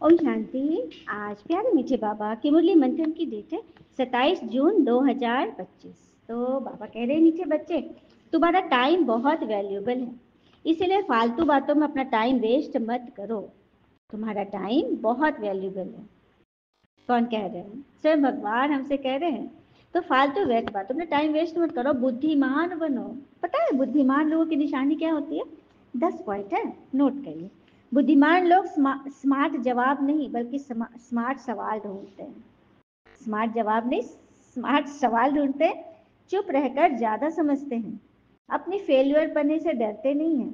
ओम शांति। आज प्यारे मीठे बाबा की मुरली मंथन की डेट है 27 जून 2025। तो बाबा कह रहे हैं मीठे बच्चे, तुम्हारा टाइम बहुत वैल्यूएबल है, इसीलिए फालतू बातों में अपना टाइम वेस्ट मत करो। तुम्हारा टाइम बहुत वैल्यूएबल है। कौन कह रहे हैं? स्वयं भगवान हमसे कह रहे हैं। तो फालतू व्यर्थ बातों में टाइम वेस्ट मत करो, बुद्धिमान बनो। पता है बुद्धिमान लोगों की निशानी क्या होती है? 10 पॉइंट है, नोट करिए। बुद्धिमान लोग स्मार्ट जवाब नहीं बल्कि स्मार्ट सवाल ढूंढते हैं। स्मार्ट जवाब नहीं, स्मार्ट सवाल ढूंढते हैं। चुप रहकर ज्यादा समझते हैं। अपनी फेल्यूर बनने से डरते नहीं हैं।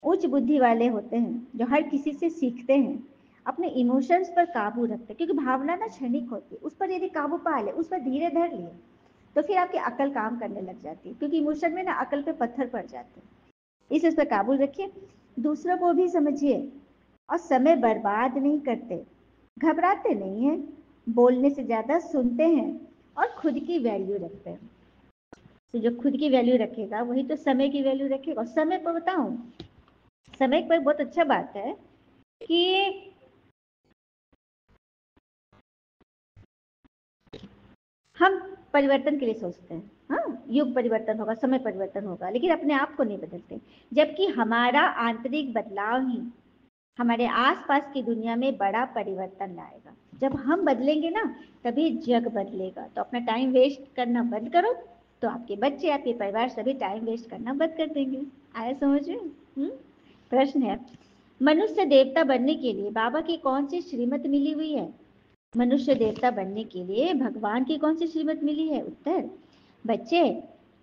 उच्च बुद्धि वाले होते हैं जो हर किसी से सीखते हैं। अपने इमोशंस पर काबू रखते हैं, क्योंकि भावना ना क्षणिक होती है। उस पर यदि काबू पा ले, उस पर धीरे धर लिए, तो फिर आपकी अकल काम करने लग जाती है, क्योंकि इमोशन में ना अकल पे पत्थर पड़ जाते हैं। इस पर काबू रखिए, दूसरों को भी समझिए और समय बर्बाद नहीं करते, घबराते नहीं हैं, बोलने से ज्यादा सुनते हैं और खुद की वैल्यू रखते हैं। तो जो खुद की वैल्यू रखेगा वही तो समय की वैल्यू रखेगा। और समय पर बताऊं, समय पर बहुत अच्छा बात है कि हम परिवर्तन के लिए सोचते हैं, हाँ युग परिवर्तन होगा, समय परिवर्तन होगा, लेकिन अपने आप को नहीं बदलते। जबकि हमारा आंतरिक बदलाव ही हमारे आसपास की दुनिया में बड़ा परिवर्तन लाएगा। जब हम बदलेंगे ना, तभी जग बदलेगा। तो अपना टाइम वेस्ट करना बंद करो, तो आपके बच्चे, आपके परिवार सभी टाइम वेस्ट करना बंद कर देंगे। आया समझ में? प्रश्न है, मनुष्य देवता बनने के लिए बाबा की कौन सी श्रीमत मिली हुई है? मनुष्य देवता बनने के लिए भगवान की कौन सी श्रीमत मिली है? उत्तर, बच्चे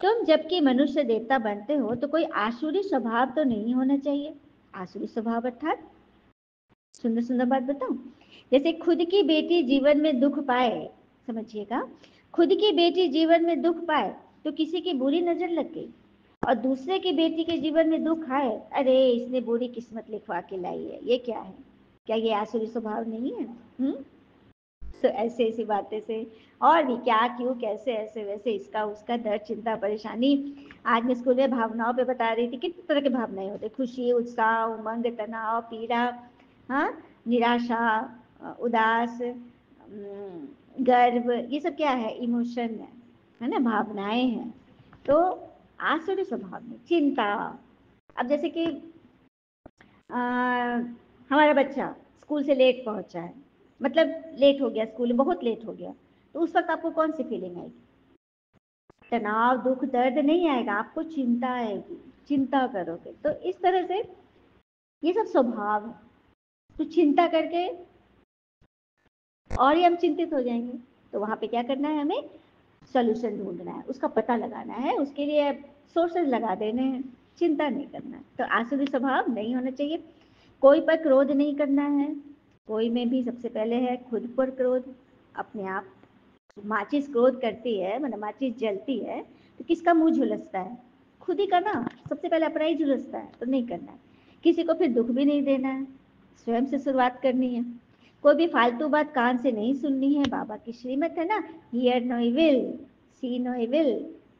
तुम जबकि मनुष्य देवता बनते हो तो कोई आसुरी स्वभाव तो नहीं होना चाहिए। आसुरी स्वभाव अर्थात, सुंदर सुंदर बात बताऊं, जैसे खुद की बेटी जीवन में दुख पाए, समझिएगा, खुद की बेटी जीवन में दुख पाए तो किसी की बुरी नजर लग गई, और दूसरे की बेटी के जीवन में दुख आए, अरे इसने बुरी किस्मत लिखवा के लाई है, ये क्या है? क्या ये आसुरी स्वभाव नहीं है? तो ऐसे ऐसी बातें से और भी क्या, क्यों, कैसे, ऐसे वैसे, इसका उसका दर्द, चिंता, परेशानी। आज मैं स्कूल में भावनाओं पे बता रही थी, कितने तरह की भावनाएं होती, खुशी, उत्साह, उमंग, तनाव, पीड़ा, हाँ, निराशा, उदास, गर्व, ये सब क्या है? इमोशन है ना, भावनाएं हैं। तो आसुरी स्वभाव में चिंता। अब जैसे कि हमारा बच्चा स्कूल से लेट पहुंचा है, मतलब लेट हो गया, स्कूल में बहुत लेट हो गया, तो उस वक्त आपको कौन सी फीलिंग आएगी? तनाव, दुख, दर्द नहीं आएगा, आपको चिंता आएगी, चिंता करोगे। तो इस तरह से ये सब स्वभाव है। तो चिंता करके और ही हम चिंतित हो जाएंगे। तो वहां पे क्या करना है? हमें सोल्यूशन ढूंढना है, उसका पता लगाना है, उसके लिए सोर्सेज लगा देने हैं, चिंता नहीं करना है। तो आसुरी स्वभाव नहीं होना चाहिए। कोई पर क्रोध नहीं करना है। कोई में भी सबसे पहले है खुद पर क्रोध, अपने आप। माचिस क्रोध करती है, मतलब माचिस जलती है, तो किसका मुंह झुलसता है? खुद ही का ना, सबसे पहले अपना ही झुलसता है। तो नहीं करना है। किसी को फिर दुख भी नहीं देना है, स्वयं से शुरुआत करनी है। कोई भी फालतू बात कान से नहीं सुननी है। बाबा की श्रीमत है ना, hear no evil, see no evil,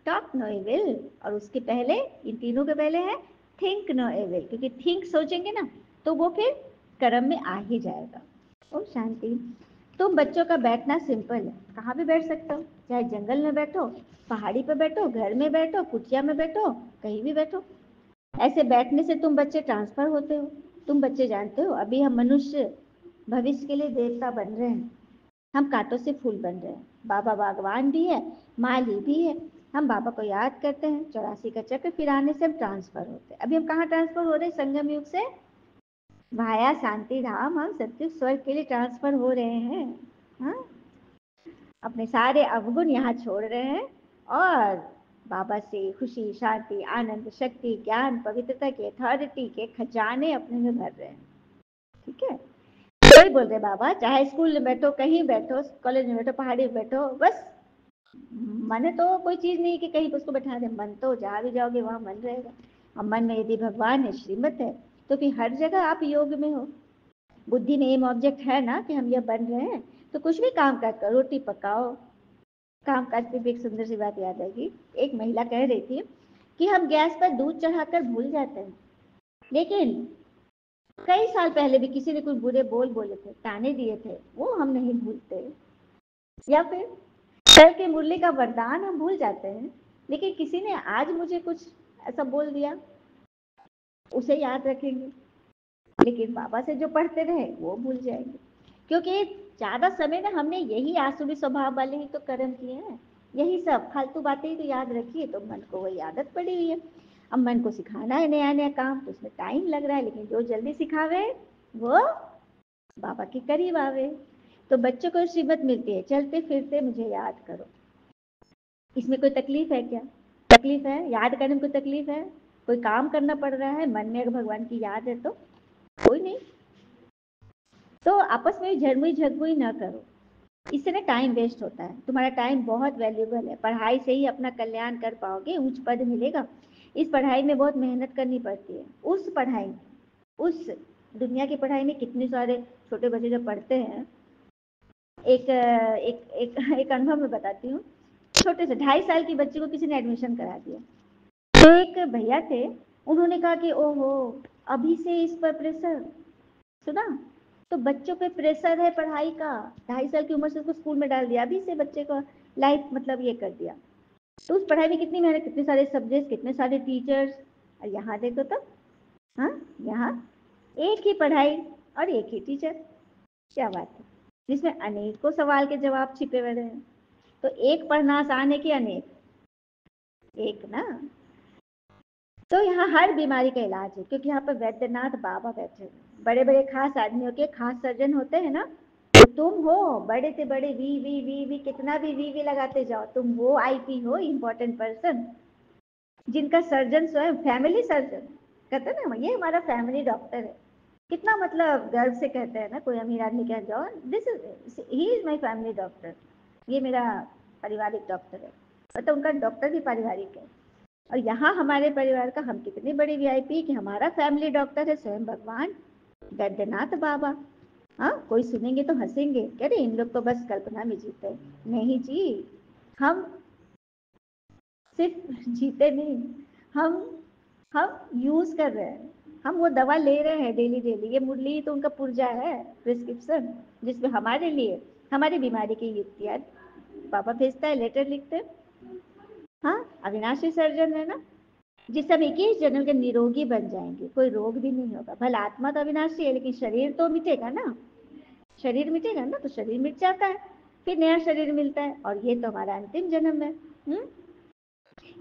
talk no evil, और उसके पहले, इन तीनों के पहले है थिंक नो इविल, क्योंकि थिंक सोचेंगे ना तो वो फिर कर्म में आ ही जाएगा। ओम शांति। तुम बच्चों का बैठना सिंपल है, कहाँ भी बैठ सकते हो, चाहे जंगल में बैठो, पहाड़ी पर बैठो, घर में बैठो, कुटिया में बैठो, कहीं भी बैठो। ऐसे बैठने से तुम बच्चे ट्रांसफर होते हो। तुम बच्चे जानते हो, अभी हम मनुष्य भविष्य के लिए देवता बन रहे हैं। हम कांटों से फूल बन रहे हैं। बाबा बागवान भी है, माली भी है। हम बाबा को याद करते हैं, 84 का चक्र फिर आने से हम ट्रांसफर होते हैं। अभी हम कहाँ ट्रांसफर हो रहे हैं? संगम युग से भाया शांति धाम, हम सत्युग स्वर्ग के लिए ट्रांसफर हो रहे हैं। हाँ, अपने सारे अवगुण यहाँ छोड़ रहे हैं और बाबा से खुशी, शांति, आनंद, शक्ति, ज्ञान, पवित्रता के, अथॉरिटी के खजाने अपने में भर रहे हैं। ठीक है? कोई बोल रहे बाबा चाहे स्कूल में बैठो, कहीं बैठो, कॉलेज में बैठो, पहाड़ी में बैठो, बस मन तो कोई चीज नहीं कि कहीं उसको बैठा दे। मन तो जहाँ भी जाओगे वहां मन रहेगा। और मन में यदि भगवान है, श्रीमत है, तो फिर हर जगह आप योग में हो। बुद्धि में एम ऑब्जेक्ट है ना कि हम ये बन रहे हैं, तो कुछ भी काम काज करो, रोटी पकाओ। काम काज पे भी एक सुंदर सी बात याद आएगी। एक महिला कह रही थी कि हम गैस पर दूध चढ़ाकर भूल जाते हैं, लेकिन कई साल पहले भी किसी ने कुछ बुरे बोले थे, ताने दिए थे, वो हम नहीं भूलते। या फिर कल की मुरली का वरदान हम भूल जाते हैं, लेकिन किसी ने आज मुझे कुछ ऐसा बोल दिया, उसे याद रखेंगे। लेकिन बाबा से जो पढ़ते रहे वो भूल जाएंगे, क्योंकि ज्यादा समय में हमने यही आसुरी स्वभाव वाले ही तो कर्म किए हैं, यही सब फालतू बातें ही तो याद रखी है, तो मन को वही आदत पड़ी हुई है। अब मन को सिखाना है नया नया काम, तो उसमें टाइम लग रहा है, लेकिन जो जल्दी सिखावे वो बाबा के करीब आवे। तो बच्चों को श्रीमत मिलती है, चलते फिरते मुझे याद करो। इसमें कोई तकलीफ है क्या? तकलीफ है? याद करने में कोई तकलीफ है? कोई काम करना पड़ रहा है, मन में अगर भगवान की याद है तो कोई नहीं। तो आपस में झगमुई झगमुई ना करो, इससे ना टाइम वेस्ट होता है। तुम्हारा टाइम बहुत वैल्यूबल है, पढ़ाई से ही अपना कल्याण कर पाओगे, उच्च पद मिलेगा। इस पढ़ाई में बहुत मेहनत करनी पड़ती है। उस पढ़ाई, उस दुनिया की पढ़ाई में कितने सारे छोटे बच्चे जब पढ़ते हैं, एक एक एक, एक अनुभव मैं बताती हूँ। छोटे से 2.5 साल की बच्ची को किसी ने एडमिशन करा दिया। तो एक भैया थे, उन्होंने कहा कि ओहो, अभी से इस पर प्रेशर। सुना? तो बच्चों पे प्रेशर है पढ़ाई का, 2.5 साल की उम्र से उसको स्कूल में डाल दिया, अभी से बच्चे को लाइफ मतलब ये कर दिया। तो उस पढ़ाई में कितनी मेहनत, कितने सारे सब्जेक्ट, कितने सारे टीचर्स। और यहाँ देखो तो, हाँ, यहाँ एक ही पढ़ाई और एक ही टीचर, क्या बात है, जिसमें अनेकों सवाल के जवाब छिपे हुए हैं। तो एक पढ़ना आसान है कि अनेक? एक ना। तो यहाँ हर बीमारी का इलाज है, क्योंकि यहाँ पर वैद्यनाथ बाबा बैठे हैं। बड़े बड़े खास आदमियों के खास सर्जन होते हैं ना, तो तुम हो बड़े से बड़े वी कितना भी वी लगाते जाओ, तुम वो आईपी हो, इम्पोर्टेंट पर्सन, जिनका सर्जन स्वयं फैमिली सर्जन कहते हैं ना, ये हमारा फैमिली डॉक्टर है। कितना मतलब गर्व से कहते हैं ना, कोई अमीर आदमी कह जाओ, this is he is my family doctor, ये मेरा पारिवारिक डॉक्टर है। मतलब उनका डॉक्टर भी पारिवारिक है। और यहाँ हमारे परिवार का हम कितने बड़े वीआईपी कि हमारा फैमिली डॉक्टर है स्वयं भगवान वैद्यनाथ बाबा। हाँ, कोई सुनेंगे तो हंसेंगे, कह रहे इन लोग तो बस कल्पना में जीते। नहीं जी, हम सिर्फ जीते नहीं, हम हम यूज कर रहे हैं, हम वो दवा ले रहे हैं डेली डेली। ये मुरली तो उनका पुर्जा है, प्रिस्क्रिप्शन, जिसमें हमारे लिए हमारी बीमारी की युक्तियाँ बाबा भेजता है, लेटर लिखते। हाँ, अविनाशी सर्जन है ना, जिससे हम 21 जन्म के निरोगी बन जाएंगे, कोई रोग भी नहीं होगा। भला आत्मा तो अविनाशी है, लेकिन शरीर तो मिटेगा ना, शरीर मिटेगा ना, तो शरीर मिट जाता है, फिर नया शरीर मिलता है, और ये तो हमारा अंतिम जन्म है।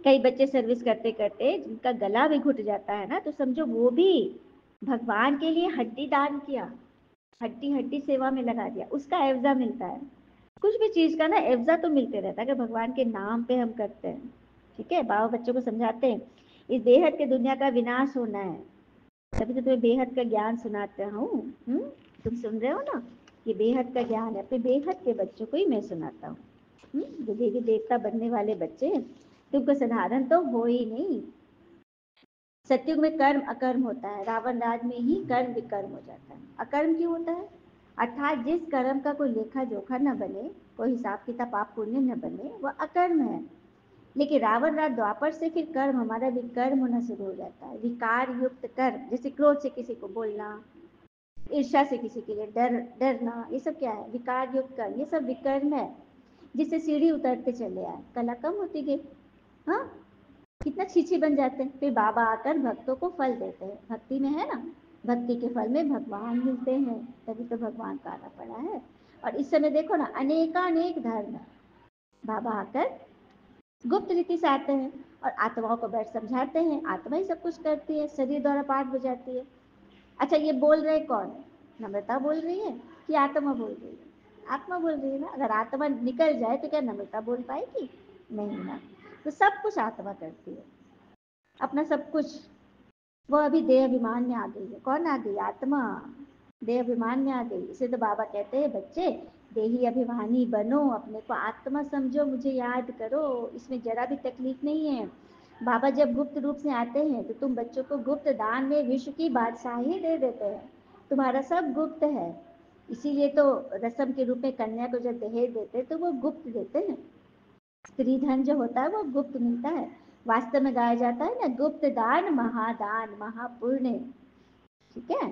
कई बच्चे सर्विस करते करते जिनका गला भी घुट जाता है ना, तो समझो वो भी भगवान के लिए हड्डी दान किया, हड्डी हड्डी सेवा में लगा दिया, उसका एवजा मिलता है। कुछ भी चीज का ना एवजा तो मिलते रहता है, अगर भगवान के नाम पे हम करते हैं। ठीक है, बाबा बच्चों को समझाते हैं, इस बेहद के दुनिया का विनाश होना है, तभी तो तुम्हें बेहद का ज्ञान सुनाते हूँ। तुम सुन रहे हो ना, ये बेहद का ज्ञान है, अपने बेहद के बच्चों को ही मैं सुनाता हूँ। जो देवी देवता बनने वाले बच्चे, तुमको साधारण तो हो ही नहीं। सत्युग में कर्म अकर्म होता है, रावण राज में ही कर्म विकर्म हो जाता है। अकर्म क्यों होता है? अर्थात जिस कर्म का कोई लेखा जोखा न बने, कोई हिसाब किताब पाप पुण्य न बने, वह अकर्म है। लेकिन रावण राज द्वापर से फिर कर्म हमारा विकर्म होना शुरू हो जाता है, विकार युक्त कर्म, जैसे क्रोध से किसी को बोलना, ईर्ष्या से किसी के लिए डरना, ये सब क्या है? विकार युक्त कर्म, ये सब विकर्म है, जिससे सीढ़ी उतरते चले आए, कला कम होती गई। हाँ, कितना छीछी बन जाते हैं। फिर बाबा आकर भक्तों को फल देते हैं, भक्ति में है ना, भक्ति के फल में भगवान मिलते हैं, तभी तो भगवान का आना पड़ा है। और इस समय देखो ना, अनेकानेक धर्म है, बाबा आकर गुप्त रीति से आते हैं और आत्माओं को बैठ समझाते हैं। आत्मा ही सब कुछ करती है, शरीर द्वारा पाठ बजाती है। अच्छा, ये बोल रहे कौन? नम्रता बोल रही है कि आत्मा बोल रही है? आत्मा बोल रही है ना। अगर आत्मा निकल जाए तो क्या नम्रता बोल पाएगी? नहीं ना। तो सब कुछ आत्मा करती है, अपना सब कुछ। वो अभी देह अभिमान में आ गई है। कौन आ गई? आत्मा देह अभिमान में आ गई। इसे तो बाबा कहते हैं, बच्चे देही अभिमानी बनो, अपने को आत्मा समझो, मुझे याद करो, इसमें जरा भी तकलीफ नहीं है। बाबा जब गुप्त रूप से आते हैं तो तुम बच्चों को गुप्त दान में विश्व की बादशाही दे देते हैं, तुम्हारा सब गुप्त है। इसीलिए तो रस्म के रूप में कन्या को जब दहेज देते तो वो गुप्त देते हैं। स्त्री धन जो होता है वो गुप्त मिलता है। वास्तव में गाया जाता है ना, गुप्त दान महादान महापुण्य। ठीक है,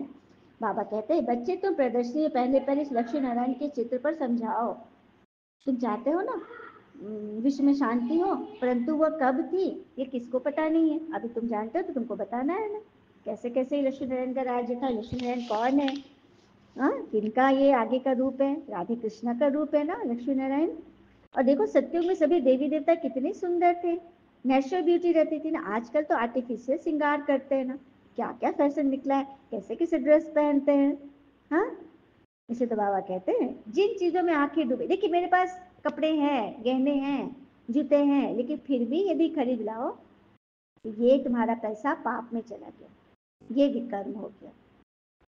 बाबा कहते हैं बच्चे तुम प्रदर्शनी में पहले पहले इस लक्ष्मी नारायण के चित्र पर समझाओ। तुम चाहते हो ना विश्व में शांति हो, परंतु वह कब थी ये किसको पता नहीं है। अभी तुम जानते हो तो तुमको बताना है ना कैसे कैसे लक्ष्मी नारायण का राज्य था। लक्ष्मी नारायण कौन है? किनका ये आगे का रूप है? राधे कृष्णा का रूप है ना लक्ष्मी नारायण। और देखो सत्युग में सभी देवी देवता कितने सुंदर थे, नेचुरल ब्यूटी रहती थी ना। आजकल तो आर्टिफिशियल श्रृंगार करते हैं ना, क्या क्या फैशन निकला है, कैसे कैसे ड्रेस पहनते हैं। हाँ, इसे तो बाबा कहते हैं जिन चीजों में आंखें डूबे। देखिए मेरे पास कपड़े हैं, गहने हैं, जूते हैं, लेकिन फिर भी यदि खरीद लाओ तो ये तुम्हारा पैसा पाप में चला गया, ये विकर्म हो गया।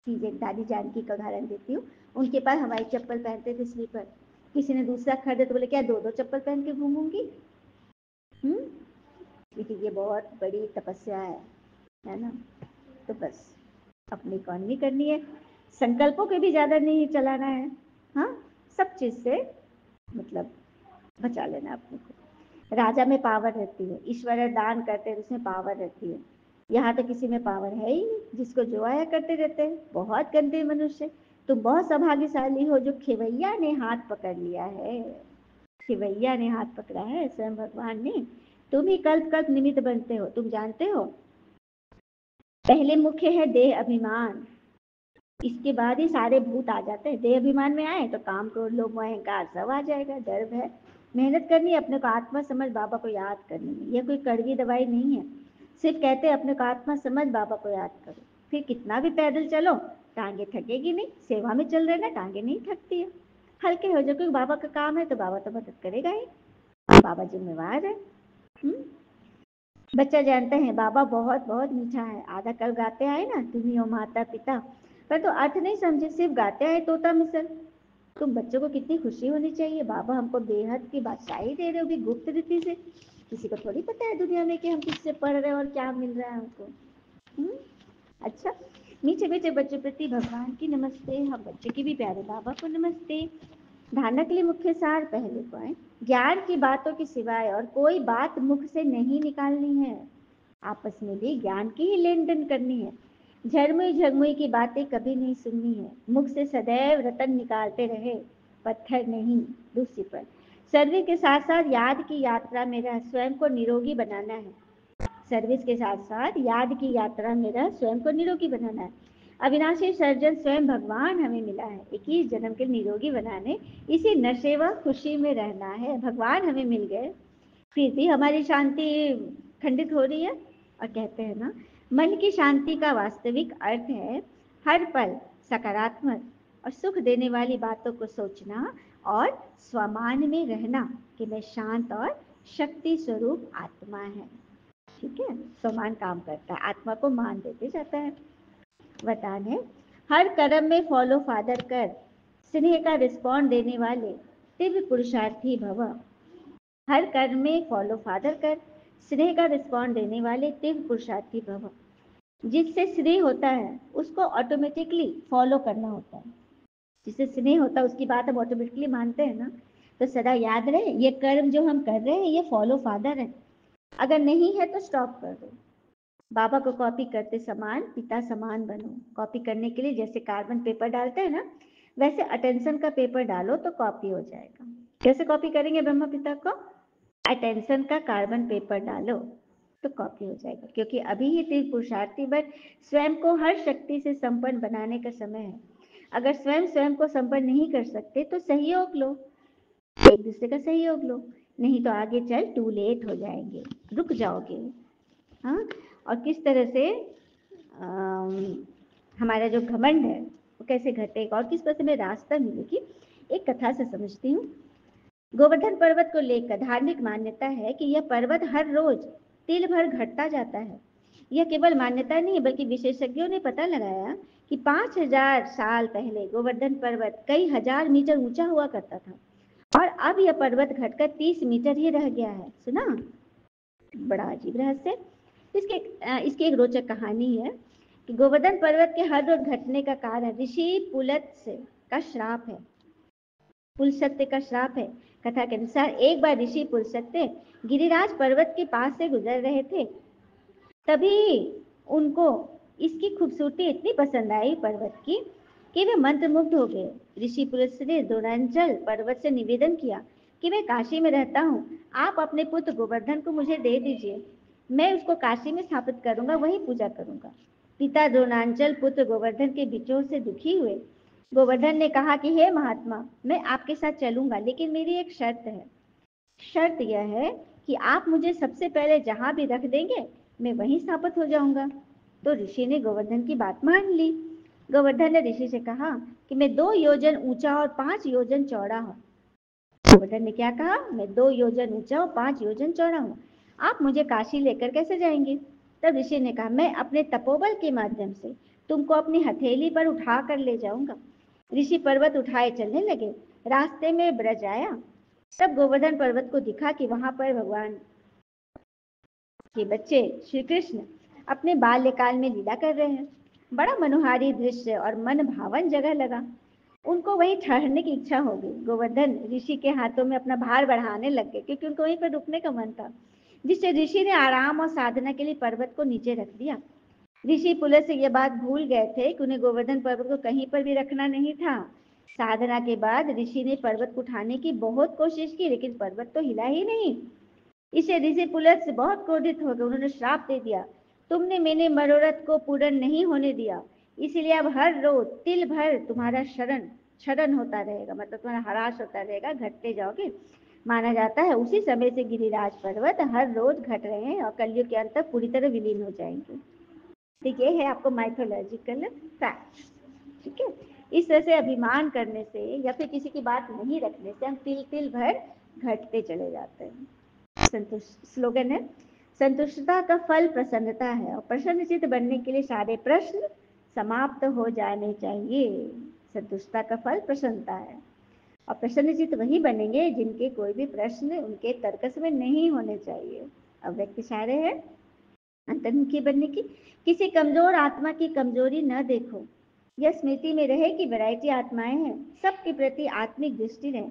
चीजें दादी जानकी का उदाहरण देती हूँ। उनके पास हवाई चप्पल पहनते थे स्लीपर, किसी ने दूसरा खरीदे तो बोले क्या दो दो चप्पल पहन के घूमूंगी। लेकिन ये बहुत बड़ी तपस्या है ना। तो बस अपनी इकॉनमी करनी है, संकल्पों के भी ज्यादा नहीं चलाना है। हाँ, सब चीज से मतलब बचा लेना अपने को। राजा में पावर रहती है, ईश्वर दान करते हैं उसमें पावर रहती है। यहाँ तो किसी में पावर है ही नहीं, जिसको जो आया करते रहते हैं। बहुत गंदे मनुष्य। तुम बहुत सौभाग्यशाली हो जो खिवैया ने हाथ पकड़ लिया है। खिवैया ने हाथ पकड़ा है स्वयं भगवान ने। तुम ही कल्प कल्प निमित्त बनते हो। तुम जानते हो पहले मुख्य है देह अभिमान, इसके बाद ही सारे भूत आ जाते हैं। देह अभिमान में आए तो काम क्रोध लोभ अहंकार सब आ जाएगा। डर है, मेहनत करनी है अपने को आत्मा समझ बाबा को याद करने में। यह कोई कड़वी दवाई नहीं है, सिर्फ कहते हैं अपने को आत्मा समझ बाबा को याद करो। फिर कितना भी पैदल चलो टांगे थकेगी नहीं, सेवा में चल रहे ना टांगे नहीं थकती है। हल्के हो जाओ, क्योंकि बाबा का काम है तो बाबा तो मदद करेगा ही, बाबा जिम्मेवार है। बच्चा जानते हैं बाबा बहुत बहुत मीठा है। आधा कल गाते आए ना तुम ही हो माता पिता, पर तो अर्थ नहीं समझे, सिर्फ गाते आए तोता मिसल। तुम बच्चों को कितनी खुशी होनी चाहिए, बाबा हमको बेहद की बादशाही दे रहे हो भी गुप्त रीति से। किसी को थोड़ी पता है दुनिया में कि हम किससे पढ़ रहे हैं और क्या मिल रहा है हमको। अच्छा, मीठे मीठे बच्चों प्रति भगवान की नमस्ते। हम बच्चे की भी प्यारे बाबा को नमस्ते। धारणा के लिए मुख्य सार पहले पॉइंट, ज्ञान की बातों के सिवाय और कोई बात मुख से नहीं निकालनी है। आपस में भी ज्ञान की ही लेन देन करनी है। झरमुई झरमुई की बातें कभी नहीं सुननी है। मुख से सदैव रतन निकालते रहे, पत्थर नहीं। दूसरी पर सर्विस के साथ साथ याद की यात्रा में रह स्वयं को निरोगी बनाना है। सर्विस के साथ साथ याद की यात्रा में रह स्वयं को निरोगी बनाना है। अविनाशी सर्जन स्वयं भगवान हमें मिला है 21 जन्म के निरोगी बनाने, इसी नशे व खुशी में रहना है। भगवान हमें मिल गए फिर भी हमारी शांति खंडित हो रही है। और कहते हैं ना मन की शांति का वास्तविक अर्थ है हर पल सकारात्मक और सुख देने वाली बातों को सोचना और स्वमान में रहना कि मैं शांत और शक्ति स्वरूप आत्मा है। ठीक है, स्वमान काम करता है, आत्मा को मान देते जाता है। वरदान है हर कर्म में फॉलो फादर कर, स्नेह का रिस्पॉन्ड देने वाले दिव्य पुरुषार्थी भव। हर कर्म में फॉलो फादर कर, स्नेह का रिस्पॉन्ड देने वाले दिव्य पुरुषार्थी भव। जिससे स्नेह होता है उसको ऑटोमेटिकली फॉलो करना होता है। जिससे स्नेह होता है उसकी बात हम ऑटोमेटिकली मानते हैं ना। तो सदा याद रहे ये कर्म जो हम कर रहे हैं ये फॉलो फादर है। अगर नहीं है तो स्टॉप कर दो। बाबा को कॉपी करते समान पिता समान बनो। कॉपी करने के लिए जैसे कार्बन पेपर डालते हैं ना, वैसे अटेंशन का पेपर डालो तो कॉपी हो जाएगा। कैसे कॉपी करेंगे ब्रह्मा पिता को? अटेंशन का कार्बन पेपर डालो तो कॉपी हो जाएगा। क्योंकि अभी ही तीव्र पुरुषार्थी बन स्वयं को हर शक्ति से संपन्न बनाने का समय है। अगर स्वयं स्वयं को संपन्न नहीं कर सकते तो सहयोग लो, एक दूसरे का सहयोग लो, नहीं तो आगे चल टू लेट हो जाएंगे, रुक जाओगे। हाँ, और किस तरह से हमारा जो घमंड है वो कैसे घटेगा और किस तरह से हमें रास्ता मिलेगी, एक कथा से समझती हूँ। गोवर्धन पर्वत को लेकर धार्मिक मान्यता है कि यह पर्वत हर रोज तिल भर घटता जाता है। यह केवल मान्यता नहीं बल्कि विशेषज्ञों ने पता लगाया कि 5000 साल पहले गोवर्धन पर्वत कई हजार मीटर ऊंचा हुआ करता था और अब यह पर्वत घटकर 30 मीटर ही रह गया है। सुना? बड़ा अजीब रहस्य। इसकी एक रोचक कहानी है कि गोवर्धन पर्वत के हर रोज घटने का कारण ऋषि पुलत्स्य का श्राप है। पुलसत्य का श्राप है। कथा के अनुसार एक बार ऋषि पुलसत्य गिरिराज पर्वत के पास से गुजर रहे थे, तभी उनको इसकी खूबसूरती इतनी पसंद आई पर्वत की कि वे मंत्रमुग्ध हो गए। ऋषि पुलस्त्य ने द्रोणांचल पर्वत से निवेदन किया कि मैं काशी में रहता हूँ, आप अपने पुत्र गोवर्धन को मुझे दे दीजिए, मैं उसको काशी में स्थापित करूंगा, वही पूजा करूंगा। पिता द्रोणांचल पुत्र गोवर्धन के विछोह से दुखी हुए। गोवर्धन ने कहा कि हे महात्मा, मैं आपके साथ चलूंगा, लेकिन मेरी एक शर्त है। शर्त यह है कि आप मुझे सबसे पहले जहां भी रख देंगे, मैं वहीं स्थापित हो जाऊंगा। तो ऋषि ने गोवर्धन की बात मान ली। गोवर्धन ने ऋषि से कहा कि मैं 2 योजन ऊंचा और 5 योजन चौड़ा हूँ। गोवर्धन ने क्या कहा? मैं 2 योजन ऊंचा और 5 योजन चौड़ा हूँ, आप मुझे काशी लेकर कैसे जाएंगे? तब ऋषि ने कहा, मैं अपने तपोबल के माध्यम से तुमको अपनी हथेली पर उठा कर ले जाऊंगा। ऋषि पर्वत उठाए चलने लगे। रास्ते में ब्रज आया। तब गोवर्धन पर्वत को दिखा कि वहां पर भगवान के बच्चे श्री कृष्ण अपने बाल्यकाल में लीला कर रहे हैं। बड़ा मनोहारी दृश्य और मन भावन जगह लगा। उनको वहीं ठहरने की इच्छा हो गई। गोवर्धन ऋषि के हाथों में अपना भार बढ़ाने लग गए, क्योंकि उनको वहीं पर रुकने का मन था, जिससे ऋषि ने आराम और साधना के लिए पर्वत को नीचे रख दिया। ऋषि पुलह से यह बात भूल गए थे कि उन्हें गोवर्धन पर्वत को कहीं पर भी रखना नहीं था। साधना के बाद ऋषि ने पर्वत को उठाने की बहुत कोशिश की, लेकिन पर्वत तो हिला ही नहीं। इसे ऋषि पुलह से बहुत क्रोधित हो गए। उन्होंने श्राप दे दिया, तुमने मेरे मनोरथ को पूर्ण नहीं होने दिया, इसीलिए अब हर रोज तिल भर तुम्हारा क्षरण होता रहेगा, मतलब तुम्हारा ह्रास होता रहेगा, घटते जाओगे। माना जाता है उसी समय से गिरिराज पर्वत हर रोज घट रहे हैं और कलयुग के अंत तक पूरी तरह विलीन हो जाएंगे। तो ये है आपको माइथोलॉजिकल फैक्ट। ठीक है, इस तरह से अभिमान करने से या फिर किसी की बात नहीं रखने से हम तिल तिल भर घटते चले जाते हैं। संतुष्ट स्लोगन है, संतुष्टता का फल प्रसन्नता है और प्रसन्नचित्त बनने के लिए सारे प्रश्न समाप्त हो जाने चाहिए। संतुष्टता का फल प्रसन्नता है और प्रसन्नचित्त वही बनेंगे जिनके कोई भी प्रश्न उनके तर्कस में नहीं होने चाहिए। अब व्यक्ति इशारे है अंतर्मुखी बनने की। किसी कमजोर आत्मा की कमजोरी न देखो, यह स्मृति में रहे कि वैरायटी आत्माएं हैं, सबके प्रति आत्मिक दृष्टि रहे।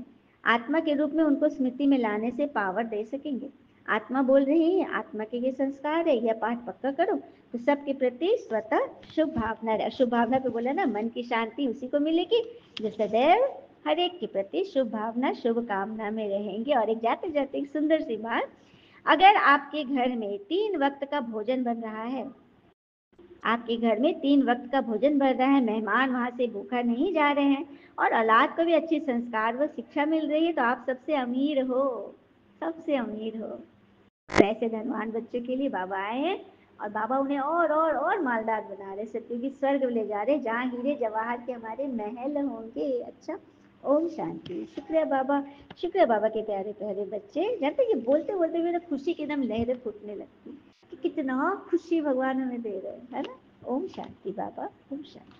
आत्मा के रूप में उनको स्मृति में लाने से पावर दे सकेंगे। आत्मा बोल रही है, आत्मा के ये संस्कार है, यह पाठ पक्का करो तो सबके प्रति स्वतः शुभ भावना रहे। शुभ भावना पे बोला ना, मन की शांति उसी को मिलेगी जो सदैव हर एक के प्रति शुभ भावना शुभ कामना में रहेंगे। और एक जाते जाते एक सुंदर सी बात, अगर आपके घर में 3 वक्त का भोजन बन रहा है, आपके घर में 3 वक्त का भोजन बन रहा है, मेहमान वहां से भूखा नहीं जा रहे हैं और औलाद को भी अच्छी संस्कार व शिक्षा मिल रही है, तो आप सबसे अमीर हो, सबसे अमीर हो। ऐसे धनवान बच्चों के लिए बाबा आए हैं और बाबा उन्हें और मालदार बना रहे, सत्यु की स्वर्ग ले जा रहे, जहाँ हीरे जवाहर के हमारे महल होंगे। अच्छा, ओम शांति। शुक्रिया बाबा, शुक्रिया बाबा के प्यारे प्यारे बच्चे। जानते ये बोलते बोलते मेरे खुशी की एकदम लहरें फूटने लगती कि कितना खुशी भगवान हमें दे रहे हैं, है ना। ओम शांति बाबा, ओम शांति।